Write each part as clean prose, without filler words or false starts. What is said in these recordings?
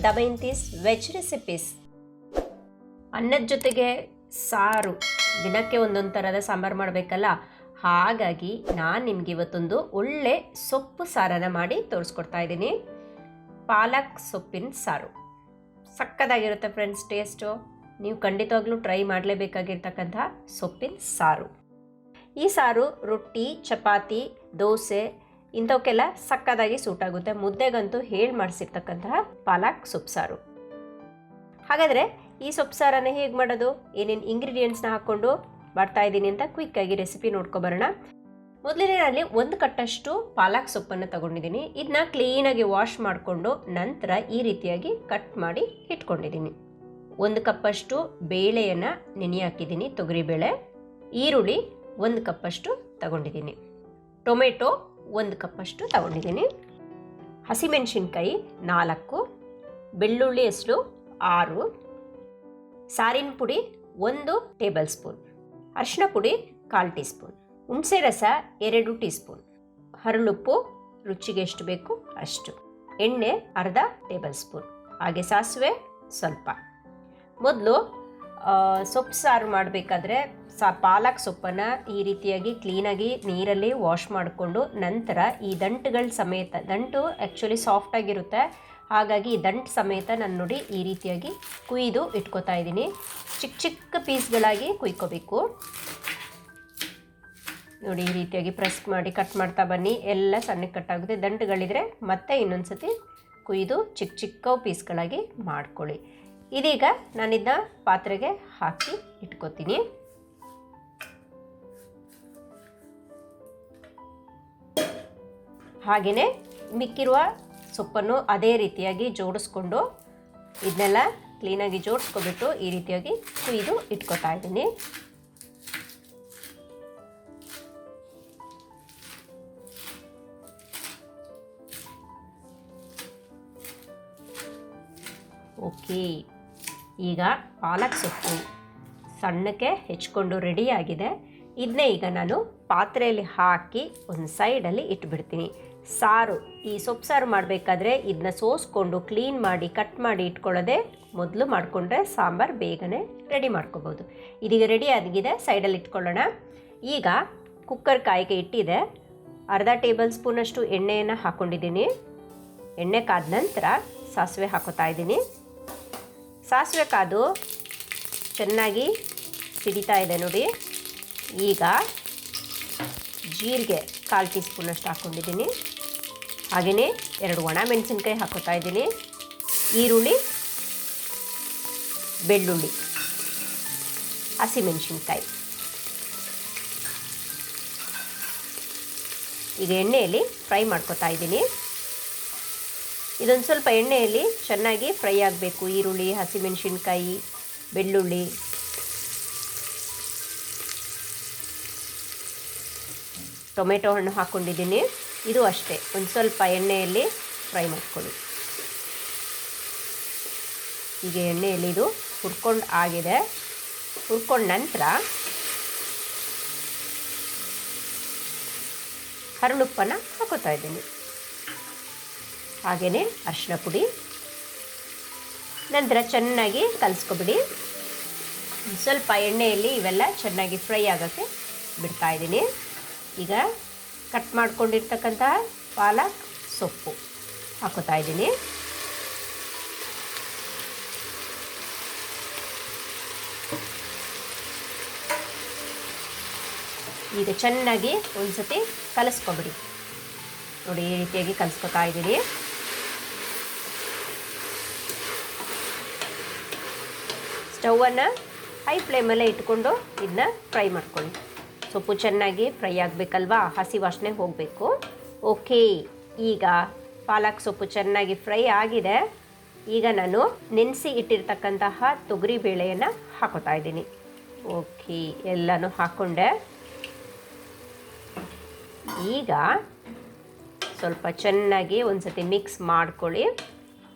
ದಮಯಂತೀಸ್ veg recipes. ಅನ್ನದ ಜೊತೆಗೆ ಸಾರು, ದಿನಕ್ಕೆ ಒಂದೊಂದು ಥರದ ಸಾಂಬಾರು ಮಾಡಬೇಕಲ್ಲ, ಹಾಗಾಗಿ ನಾನು ನಿಮ್ಗೆ ಇವತ್ತೊಂದು ಒಳ್ಳೆ ಸೊಪ್ಪು ಸಾರನ್ನು ಮಾಡಿ ತೋರಿಸ್ಕೊಡ್ತಾ ಇದ್ದೀನಿ. ಪಾಲಕ್ ಸೊಪ್ಪಿನ ಸಾರು ಸಕ್ಕತ್ತಾಗಿರುತ್ತೆ ಫ್ರೆಂಡ್ಸ್. ಟೇಸ್ಟು ನೀವು ಖಂಡಿತವಾಗ್ಲೂ ಟ್ರೈ ಮಾಡಲೇಬೇಕಾಗಿರ್ತಕ್ಕಂಥ ಸೊಪ್ಪಿನ ಸಾರು. ಈ ಸಾರು ರೊಟ್ಟಿ, ಚಪಾತಿ, ದೋಸೆ ಇಂಥವಕ್ಕೆಲ್ಲ ಸಕ್ಕತ್ತಾಗಿ ಸೂಟ್ ಆಗುತ್ತೆ. ಮುದ್ದೆಗಂತೂ ಹೇಳಿ ಮಾಡಿಸಿರ್ತಕ್ಕಂತಹ ಪಾಲಕ್ ಸೊಪ್ಪು ಸಾರು. ಹಾಗಾದರೆ ಈ ಸೊಪ್ಪು ಸಾರನ್ನು ಹೇಗೆ ಮಾಡೋದು, ಏನೇನು ಇಂಗ್ರೀಡಿಯೆಂಟ್ಸ್ನ ಹಾಕ್ಕೊಂಡು ಮಾಡ್ತಾ ಇದ್ದೀನಿ ಅಂತ ಕ್ವಿಕ್ಕಾಗಿ ರೆಸಿಪಿ ನೋಡ್ಕೊಬರೋಣ. ಮೊದಲನೇ ನಾನು 1 ಕಟ್ಟಷ್ಟು ಪಾಲಕ್ ಸೊಪ್ಪನ್ನು ತಗೊಂಡಿದ್ದೀನಿ. ಇದನ್ನ ಕ್ಲೀನಾಗಿ ವಾಶ್ ಮಾಡಿಕೊಂಡು ನಂತರ ಈ ರೀತಿಯಾಗಿ ಕಟ್ ಮಾಡಿ ಇಟ್ಕೊಂಡಿದ್ದೀನಿ. 1 ಕಪ್ಪಷ್ಟು ಬೇಳೆಯನ್ನು ನೆನೆ ಹಾಕಿದ್ದೀನಿ, ತೊಗರಿಬೇಳೆ. ಈರುಳ್ಳಿ 1 ಕಪ್ಪಷ್ಟು ತಗೊಂಡಿದ್ದೀನಿ. ಟೊಮೆಟೊ 1 ಕಪ್ಪಷ್ಟು ತಗೊಂಡಿದ್ದೀನಿ. ಹಸಿಮೆಣಸಿನ್ಕಾಯಿ 4, ಬೆಳ್ಳುಳ್ಳಿ ಹೆಸರು 6, ಸಾರಿನ ಪುಡಿ 1 ಟೇಬಲ್ ಸ್ಪೂನ್, ಅರಿಶಿನ ಪುಡಿ 1/4 ಟೀ ಸ್ಪೂನ್, ಹುಣಸೆ ರಸ 2 ಟೀ ಸ್ಪೂನ್, ಹರಳುಪ್ಪು ರುಚಿಗೆ ಎಷ್ಟು ಬೇಕು ಅಷ್ಟು, ಎಣ್ಣೆ 1/2 ಟೇಬಲ್ ಸ್ಪೂನ್, ಹಾಗೆ ಸಾಸಿವೆ ಸ್ವಲ್ಪ. ಮೊದಲು ಸೊಪ್ಪು ಸಾರು ಮಾಡಬೇಕಾದ್ರೆ ಪಾಲಕ್ ಸೊಪ್ಪನ್ನು ಈ ರೀತಿಯಾಗಿ ಕ್ಲೀನಾಗಿ ನೀರಲ್ಲಿ ವಾಶ್ ಮಾಡಿಕೊಂಡು ನಂತರ ಈ ದಂಟುಗಳ ಸಮೇತ, ದಂಟು ಆ್ಯಕ್ಚುಲಿ ಸಾಫ್ಟಾಗಿರುತ್ತೆ, ಹಾಗಾಗಿ ಈ ದಂಟು ಸಮೇತ ನಾನು ನೋಡಿ ಈ ರೀತಿಯಾಗಿ ಕುಯ್ದು ಇಟ್ಕೋತಾ ಇದ್ದೀನಿ. ಚಿಕ್ಕ ಚಿಕ್ಕ ಪೀಸ್ಗಳಾಗಿ ಕುಯ್ಕೋಬೇಕು. ನೋಡಿ ಈ ರೀತಿಯಾಗಿ ಪ್ರೆಸ್ ಮಾಡಿ ಕಟ್ ಮಾಡ್ತಾ ಬನ್ನಿ, ಎಲ್ಲ ಸಣ್ಣಗೆ ಕಟ್ಟಾಗುತ್ತೆ. ದಂಟುಗಳಿದ್ರೆ ಮತ್ತೆ ಇನ್ನೊಂದು ಸತಿ ಕುಯ್ದು ಚಿಕ್ಕ ಚಿಕ್ಕ ಪೀಸ್ಗಳಾಗಿ ಮಾಡ್ಕೊಳ್ಳಿ. ಇದೀಗ ನಾನಿದ್ದ ಪಾತ್ರೆಗೆ ಹಾಕಿ ಇಟ್ಕೋತೀನಿ. ಹಾಗೆಯೇ ಮಿಕ್ಕಿರುವ ಸೊಪ್ಪನ್ನು ಅದೇ ರೀತಿಯಾಗಿ ಜೋಡಿಸ್ಕೊಂಡು ಇದನ್ನೆಲ್ಲ ಕ್ಲೀನಾಗಿ ಜೋಡಿಸ್ಕೊಬಿಟ್ಟು ಈ ರೀತಿಯಾಗಿ ಕುಯ್ದು ಇಟ್ಕೋತಾ ಇದ್ದೀನಿ. ಓಕೆ, ಈಗ ಪಾಲಕ್ ಸೊಪ್ಪು ಸಣ್ಣಕ್ಕೆ ಹೆಚ್ಕೊಂಡು ರೆಡಿಯಾಗಿದೆ. ಇದನ್ನೇ ಈಗ ನಾನು ಪಾತ್ರೆಯಲ್ಲಿ ಹಾಕಿ ಒಂದು ಸೈಡಲ್ಲಿ ಇಟ್ಬಿಡ್ತೀನಿ. ಸಾರು, ಈ ಸೊಪ್ಪು ಸಾರು ಮಾಡಬೇಕಾದ್ರೆ ಇದನ್ನ ಸೋಸ್ಕೊಂಡು ಕ್ಲೀನ್ ಮಾಡಿ ಕಟ್ ಮಾಡಿ ಇಟ್ಕೊಳ್ಳೋದೆ ಮೊದಲು ಮಾಡಿಕೊಂಡ್ರೆ ಸಾಂಬಾರು ಬೇಗನೆ ರೆಡಿ ಮಾಡ್ಕೋಬೋದು. ಇದೀಗ ರೆಡಿ ಆಗಿದೆ, ಸೈಡಲ್ಲಿ ಇಟ್ಕೊಳ್ಳೋಣ. ಈಗ ಕುಕ್ಕರ್ ಕಾಯಿಗೆ ಇಟ್ಟಿದೆ. 1/2 ಟೇಬಲ್ ಸ್ಪೂನಷ್ಟು ಎಣ್ಣೆಯನ್ನು ಹಾಕ್ಕೊಂಡಿದ್ದೀನಿ. ಎಣ್ಣೆ ಕಾದ ನಂತರ ಸಾಸಿವೆ ಹಾಕೋತಾ ಇದ್ದೀನಿ. ಸಾಸಿವೆ ಕಾದು ಚೆನ್ನಾಗಿ ಸಿಡಿತಾ ಇದೆ ನೋಡಿ. ಈಗ ಜೀರಿಗೆ 1/4 ಟೀ ಸ್ಪೂನಷ್ಟು ಹಾಕ್ಕೊಂಡಿದ್ದೀನಿ. ಹಾಗೆಯೇ 2 ಒಣ ಮೆಣಸಿನ್ಕಾಯಿ ಹಾಕೋತಾ ಇದ್ದೀನಿ. ಈರುಳ್ಳಿ, ಬೆಳ್ಳುಳ್ಳಿ, ಹಸಿಮೆಣಸಿನ್ಕಾಯಿ. ಈಗ ಎಣ್ಣೆಯಲ್ಲಿ ಫ್ರೈ ಮಾಡ್ಕೋತಾ ಇದ್ದೀನಿ. ಇದೊಂದು ಸ್ವಲ್ಪ ಎಣ್ಣೆಯಲ್ಲಿ ಚೆನ್ನಾಗಿ ಫ್ರೈ ಆಗಬೇಕು. ಈರುಳ್ಳಿ, ಹಸಿಮೆಣಸಿನ್ಕಾಯಿ, ಬೆಳ್ಳುಳ್ಳಿ. ಟೊಮೆಟೊ ಹಣ್ಣು ಹಾಕ್ಕೊಂಡಿದ್ದೀನಿ, ಇದು ಅಷ್ಟೇ ಒಂದು ಸ್ವಲ್ಪ ಎಣ್ಣೆಯಲ್ಲಿ ಫ್ರೈ ಮಾಡ್ಕೊಳ್ಳಿ. ಈಗ ಎಣ್ಣೆಯಲ್ಲಿ ಇದು ಹುರ್ಕೊಂಡು ಆಗಿದೆ. ಹುರ್ಕೊಂಡ ನಂತರ ಹರಳುಪ್ಪನ್ನು ಹಾಕೋತಾ ಇದ್ದೀನಿ. ಹಾಗೆಯೇ ಅರಿಶಿನ ಪುಡಿ. ನಂತರ ಚೆನ್ನಾಗಿ ಕಲಿಸ್ಕೊಬಿಡಿ. ಸ್ವಲ್ಪ ಎಣ್ಣೆಯಲ್ಲಿ ಇವೆಲ್ಲ ಚೆನ್ನಾಗಿ ಫ್ರೈ ಆಗೋಕ್ಕೆ ಬಿಡ್ತಾ ಇದ್ದೀನಿ. ಈಗ ಕಟ್ ಮಾಡ್ಕೊಂಡಿರ್ತಕ್ಕಂತಹ ಪಾಲಕ್ ಸೊಪ್ಪು ಹಾಕೋತಾ ಇದ್ದೀನಿ. ಈಗ ಚೆನ್ನಾಗಿ ಒಂದು ಸತಿ ಕಲಿಸ್ಕೊಬಿಡಿ. ನೋಡಿ ಈ ರೀತಿಯಾಗಿ ಕಲಿಸ್ಕೊತಾ ಇದ್ದೀನಿ. ಸ್ಟವನ್ನು ಹೈ ಫ್ಲೇಮಲ್ಲೇ ಇಟ್ಕೊಂಡು ಇದನ್ನ ಫ್ರೈ ಮಾಡ್ಕೊಳ್ಳಿ. ಸೊಪ್ಪು ಚೆನ್ನಾಗಿ ಫ್ರೈ ಆಗಬೇಕಲ್ವಾ, ಹಸಿ ವಾಸನೆ ಹೋಗಬೇಕು. ಓಕೆ, ಈಗ ಪಾಲಕ್ ಸೊಪ್ಪು ಚೆನ್ನಾಗಿ ಫ್ರೈ ಆಗಿದೆ. ಈಗ ನಾನು ನೆನೆಸಿ ಇಟ್ಟಿರ್ತಕ್ಕಂತಹ ತೊಗರಿ ಬೇಳೆಯನ್ನು ಹಾಕೋತಾ ಇದ್ದೀನಿ. ಓಕೆ, ಎಲ್ಲನೂ ಹಾಕ್ಕೊಂಡೆ. ಈಗ ಸ್ವಲ್ಪ ಚೆನ್ನಾಗಿ ಒಂದು ಸತಿ ಮಿಕ್ಸ್ ಮಾಡ್ಕೊಳ್ಳಿ.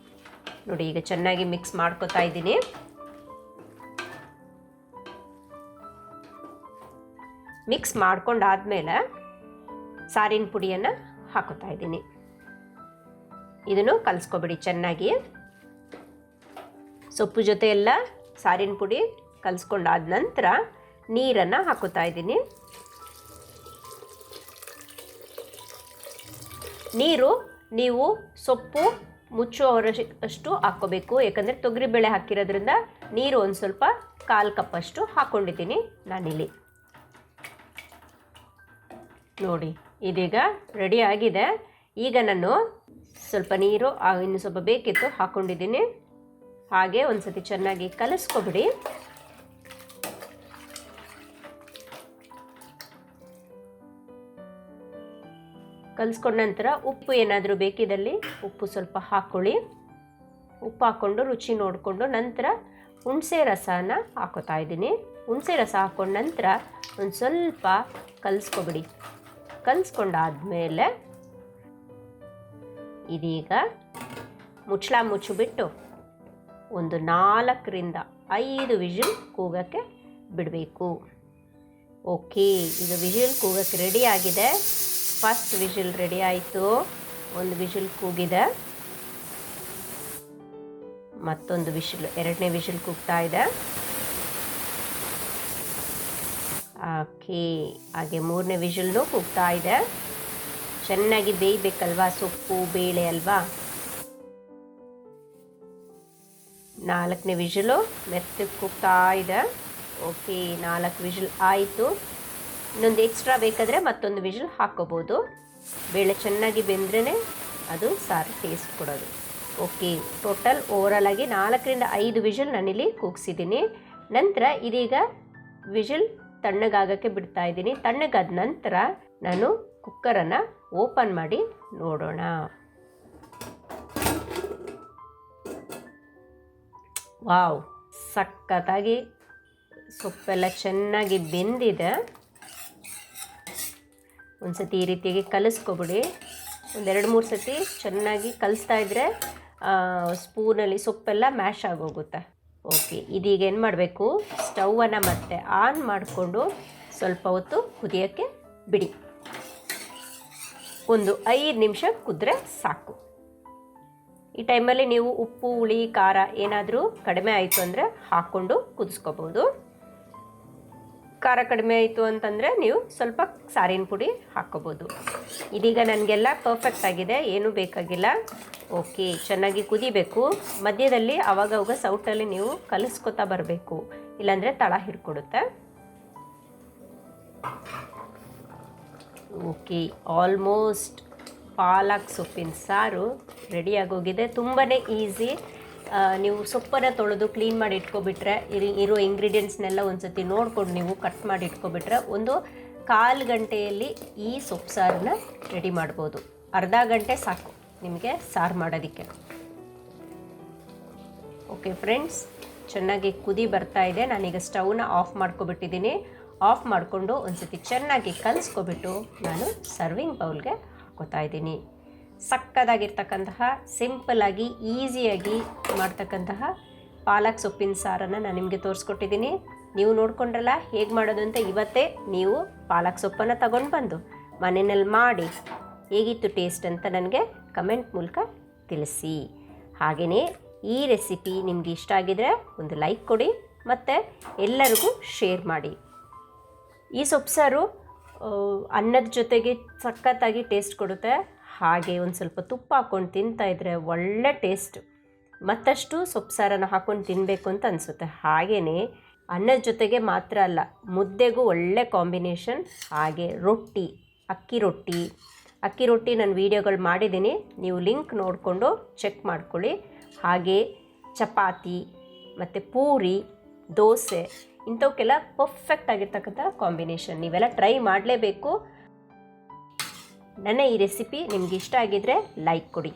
ನೋಡಿ ಈಗ ಚೆನ್ನಾಗಿ ಮಿಕ್ಸ್ ಮಾಡ್ಕೊತಾ ಇದ್ದೀನಿ. ಮಿಕ್ಸ್ ಮಾಡ್ಕೊಂಡಾದ್ಮೇಲೆ ಸಾರಿನ ಪುಡಿಯನ್ನು ಹಾಕೋತಾ ಇದ್ದೀನಿ. ಇದನ್ನು ಕಲಿಸ್ಕೊಬಿಡಿ ಚೆನ್ನಾಗಿ. ಸೊಪ್ಪು ಜೊತೆ ಎಲ್ಲ ಸಾರಿನ ಪುಡಿ ಕಲಿಸ್ಕೊಂಡಾದ ನಂತರ ನೀರನ್ನು ಹಾಕೋತಾ ಇದ್ದೀನಿ. ನೀರು ನೀವು ಸೊಪ್ಪು ಮುಚ್ಚುವಷ್ಟು ಹಾಕ್ಕೋಬೇಕು, ಯಾಕಂದರೆ ತೊಗರಿಬೇಳೆ ಹಾಕಿರೋದ್ರಿಂದ ನೀರು ಒಂದು ಸ್ವಲ್ಪ 1/4 ಕಪ್ಪಷ್ಟು ಹಾಕ್ಕೊಂಡಿದ್ದೀನಿ ನಾನಿಲ್ಲಿ. ನೋಡಿ ಇದೀಗ ರೆಡಿ ಆಗಿದೆ. ಈಗ ನಾನು ಸ್ವಲ್ಪ ನೀರು ಇನ್ನು ಸ್ವಲ್ಪ ಬೇಕಿತ್ತು ಹಾಕ್ಕೊಂಡಿದ್ದೀನಿ. ಹಾಗೆ ಒಂದು ಸತಿ ಚೆನ್ನಾಗಿ ಕಲಿಸ್ಕೊಬಿಡಿ. ಕಲಿಸ್ಕೊಂಡ ನಂತರ ಉಪ್ಪು ಏನಾದರೂ ಬೇಕಿದ್ದಲ್ಲಿ ಉಪ್ಪು ಸ್ವಲ್ಪ ಹಾಕ್ಕೊಳ್ಳಿ. ಉಪ್ಪು ಹಾಕ್ಕೊಂಡು ರುಚಿ ನೋಡಿಕೊಂಡು ನಂತರ ಹುಣಸೆ ರಸನ ಹಾಕೋತಾ ಇದ್ದೀನಿ. ಹುಣಸೆ ರಸ ಹಾಕ್ಕೊಂಡ ನಂತರ ಒಂದು ಸ್ವಲ್ಪ ಕಲಿಸ್ಕೊಬಿಡಿ. ಕಲಿಸ್ಕೊಂಡಾದ್ಮೇಲೆ ಇದೀಗ ಮುಚ್ಚಳ ಮುಚ್ಚಿಬಿಟ್ಟು ಒಂದು 4ರಿಂದ 5 ವಿಷಲ್ ಕೂಗಕ್ಕೆ ಬಿಡಬೇಕು. ಓಕೆ, ಈಗ ವಿಷಲ್ ಕೂಗಕ್ಕೆ ರೆಡಿ ಆಗಿದೆ. ಫಸ್ಟ್ ವಿಷಲ್ ರೆಡಿ ಆಯಿತು, ಒಂದು ವಿಷಲ್ ಕೂಗಿದೆ, ಮತ್ತೊಂದು ವಿಷಲ್, 2ನೇ ವಿಷಲ್ ಕೂಗ್ತಾ ಇದೆ. ಓಕೆ, ಹಾಗೆ 3ನೇ ವಿಷಲ್ನು ಕೂಗ್ತಾ ಇದೆ. ಚೆನ್ನಾಗಿ ಬೇಯಬೇಕಲ್ವಾ, ಸೊಪ್ಪು ಬೇಳೆ ಅಲ್ವಾ. 4ನೇ ವಿಷಲು ಮೆತ್ತಗೆ ಕೂಗ್ತಾ ಇದೆ. ಓಕೆ, 4 ವಿಷಲ್ ಆಯಿತು. ಇನ್ನೊಂದು ಎಕ್ಸ್ಟ್ರಾ ಬೇಕಾದರೆ ಮತ್ತೊಂದು ವಿಷಲ್ ಹಾಕ್ಕೋಬೋದು. ಬೇಳೆ ಚೆನ್ನಾಗಿ ಬೆಂದ್ರೇ ಅದು ಸಾರು ಟೇಸ್ಟ್ ಕೊಡೋದು. ಓಕೆ, ಟೋಟಲ್ ಓವರಾಲ್ ಆಗಿ 4ರಿಂದ 5 ವಿಷಲ್ ನಾನಿಲ್ಲಿ ಕೂಗಿಸಿದ್ದೀನಿ. ನಂತರ ಇದೀಗ ವಿಷಲ್ ತಣ್ಣಗಾಗಕ್ಕೆ ಬಿಡ್ತಾ ಇದ್ದೀನಿ. ತಣ್ಣಗಾದ ನಂತರ ನಾನು ಕುಕ್ಕರನ್ನು ಓಪನ್ ಮಾಡಿ ನೋಡೋಣ. ವಾವ್, ಸಖತ್ತಾಗಿ ಸೊಪ್ಪೆಲ್ಲ ಚೆನ್ನಾಗಿ ಬೆಂದಿದೆ. ಒಂದು ಸತಿ ಈ ರೀತಿಯಾಗಿ ಕಲಿಸ್ಕೊಬಿಡಿ. ಒಂದು 2-3 ಸತಿ ಚೆನ್ನಾಗಿ ಕಲಿಸ್ತಾ ಇದ್ದರೆ ಸ್ಪೂನಲ್ಲಿ ಸೊಪ್ಪೆಲ್ಲ ಮ್ಯಾಶ್ ಆಗೋಗುತ್ತೆ. ಓಕೆ, ಇದೀಗ ಏನು ಮಾಡಬೇಕು, ಸ್ಟವನ್ನು ಮತ್ತೆ ಆನ್ ಮಾಡಿಕೊಂಡು ಸ್ವಲ್ಪ ಹೊತ್ತು ಕುದಿಯೋಕ್ಕೆ ಬಿಡಿ. ಒಂದು 5 ನಿಮಿಷ ಕುದ್ರೆ ಸಾಕು. ಈ ಟೈಮಲ್ಲಿ ನೀವು ಉಪ್ಪು, ಹುಳಿ, ಖಾರ ಏನಾದರೂ ಕಡಿಮೆ ಆಯಿತು ಅಂದರೆ ಹಾಕ್ಕೊಂಡು ಕುದಿಸ್ಕೋಬೋದು. ಖಾರ ಕಡಿಮೆ ಆಯಿತು ಅಂತಂದರೆ ನೀವು ಸ್ವಲ್ಪ ಸಾರಿನ ಪುಡಿ ಹಾಕ್ಕೋಬೋದು. ಇದೀಗ ನನಗೆಲ್ಲ ಪರ್ಫೆಕ್ಟ್ ಆಗಿದೆ, ಏನೂ ಬೇಕಾಗಿಲ್ಲ. ಓಕೆ, ಚೆನ್ನಾಗಿ ಕುದಿಬೇಕು. ಮಧ್ಯದಲ್ಲಿ ಆವಾಗವಾಗ ಸೌಟಲ್ಲಿ ನೀವು ಕಲಿಸ್ಕೊತಾ ಬರಬೇಕು, ಇಲ್ಲಾಂದರೆ ತಳ ಹಿಡ್ಕೊಡುತ್ತೆ. ಓಕೆ, ಆಲ್ಮೋಸ್ಟ್ ಪಾಲಕ್ ಸೊಪ್ಪಿನ ಸಾರು ರೆಡಿಯಾಗೋಗಿದೆ. ತುಂಬಾ ಈಸಿ. ನೀವು ಸೊಪ್ಪನ್ನು ತೊಳೆದು ಕ್ಲೀನ್ ಮಾಡಿ ಇಟ್ಕೊಬಿಟ್ರೆ, ಇರೋ ಇಂಗ್ರೀಡಿಯೆಂಟ್ಸ್ನೆಲ್ಲ ಒಂದು ಸತಿ ನೋಡ್ಕೊಂಡು ನೀವು ಕಟ್ ಮಾಡಿ ಇಟ್ಕೊಬಿಟ್ರೆ ಒಂದು 1/4 ಗಂಟೆಯಲ್ಲಿ ಈ ಸೊಪ್ಪು ಸಾರನ್ನ ರೆಡಿ ಮಾಡ್ಬೋದು. ಅರ್ಧ ಗಂಟೆ ಸಾಕು ನಿಮಗೆ ಸಾರು ಮಾಡೋದಕ್ಕೆ. ಓಕೆ ಫ್ರೆಂಡ್ಸ್, ಚೆನ್ನಾಗಿ ಕುದಿ ಬರ್ತಾ ಇದೆ. ನಾನೀಗ ಸ್ಟವ್ನ ಆಫ್ ಮಾಡ್ಕೊಬಿಟ್ಟಿದ್ದೀನಿ. ಆಫ್ ಮಾಡಿಕೊಂಡು ಒಂದು ಸತಿ ಚೆನ್ನಾಗಿ ಕಲಿಸ್ಕೊಬಿಟ್ಟು ನಾನು ಸರ್ವಿಂಗ್ ಬೌಲ್ಗೆ ಹಾಕೋತಾ ಇದ್ದೀನಿ. ಸಕ್ಕದಾಗಿರ್ತಕ್ಕಂತಹ ಸಿಂಪಲ್ಲಾಗಿ ಈಸಿಯಾಗಿ ಮಾಡ್ತಕ್ಕಂತಹ ಪಾಲಕ್ ಸೊಪ್ಪಿನ ಸಾರನ್ನು ನಾನು ನಿಮಗೆ ತೋರಿಸ್ಕೊಟ್ಟಿದ್ದೀನಿ. ನೀವು ನೋಡ್ಕೊಂಡ್ರಲ್ಲ ಹೇಗೆ ಮಾಡೋದು ಅಂತ. ಇವತ್ತೇ ನೀವು ಪಾಲಕ್ ಸೊಪ್ಪನ್ನು ತಗೊಂಡು ಬಂದು ಮನೆಯಲ್ಲಿ ಮಾಡಿ ಹೇಗಿತ್ತು ಟೇಸ್ಟ್ ಅಂತ ನನಗೆ ಕಮೆಂಟ್ ಮೂಲಕ ತಿಳಿಸಿ. ಹಾಗೆಯೇ ಈ ರೆಸಿಪಿ ನಿಮಗೆ ಇಷ್ಟ ಆಗಿದರೆ ಒಂದು ಲೈಕ್ ಕೊಡಿ ಮತ್ತು ಎಲ್ಲರಿಗೂ ಶೇರ್ ಮಾಡಿ. ಈ ಸೊಪ್ಪು ಸಾರು ಅನ್ನದ ಜೊತೆಗೆ ಸಖತ್ತಾಗಿ ಟೇಸ್ಟ್ ಕೊಡುತ್ತೆ. ಹಾಗೆ ಒಂದು ಸ್ವಲ್ಪ ತುಪ್ಪ ಹಾಕ್ಕೊಂಡು ತಿಂತಾಯಿದ್ರೆ ಒಳ್ಳೆ ಟೇಸ್ಟ್. ಮತ್ತಷ್ಟು ಸೊಪ್ಪು ಸಾರನ್ನು ಹಾಕ್ಕೊಂಡು ತಿನ್ನಬೇಕು ಅಂತ ಅನಿಸುತ್ತೆ. ಹಾಗೆಯೇ ಅನ್ನದ ಜೊತೆಗೆ ಮಾತ್ರ ಅಲ್ಲ, ಮುದ್ದೆಗೂ ಒಳ್ಳೆ ಕಾಂಬಿನೇಷನ್. ಹಾಗೆ ರೊಟ್ಟಿ, ಅಕ್ಕಿ ರೊಟ್ಟಿ ನಾನು ವೀಡಿಯೋಗಳು ಮಾಡಿದ್ದೀನಿ, ನೀವು ಲಿಂಕ್ ನೋಡಿಕೊಂಡು ಚೆಕ್ ಮಾಡ್ಕೊಳ್ಳಿ. ಹಾಗೆ ಚಪಾತಿ ಮತ್ತು ಪೂರಿ, ದೋಸೆ ಇಂಥವಕ್ಕೆಲ್ಲ ಪರ್ಫೆಕ್ಟ್ ಆಗಿರ್ತಕ್ಕಂಥ ಕಾಂಬಿನೇಷನ್. ನೀವೆಲ್ಲ ಟ್ರೈ ಮಾಡಲೇಬೇಕು. ನನ್ನ ಈ ರೆಸಿಪಿ ನಿಮಗೆ ಇಷ್ಟ ಆಗಿದ್ದರೆ ಲೈಕ್ ಕೊಡಿ.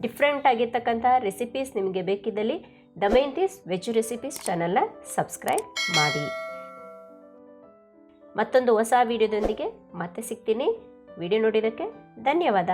ಡಿಫ್ರೆಂಟ್ ಆಗಿರ್ತಕ್ಕಂಥ ರೆಸಿಪೀಸ್ ನಿಮಗೆ ಬೇಕಿದ್ದಲ್ಲಿ ದಮಯಂತೀಸ್ ವೆಜ್ ರೆಸಿಪೀಸ್ ಚಾನಲ್ನ ಸಬ್ಸ್ಕ್ರೈಬ್ ಮಾಡಿ. ಮತ್ತೊಂದು ಹೊಸ ವಿಡಿಯೋದೊಂದಿಗೆ ಮತ್ತೆ ಸಿಗ್ತೀನಿ. ವಿಡಿಯೋ ನೋಡಿದ್ದಕ್ಕೆ ಧನ್ಯವಾದ.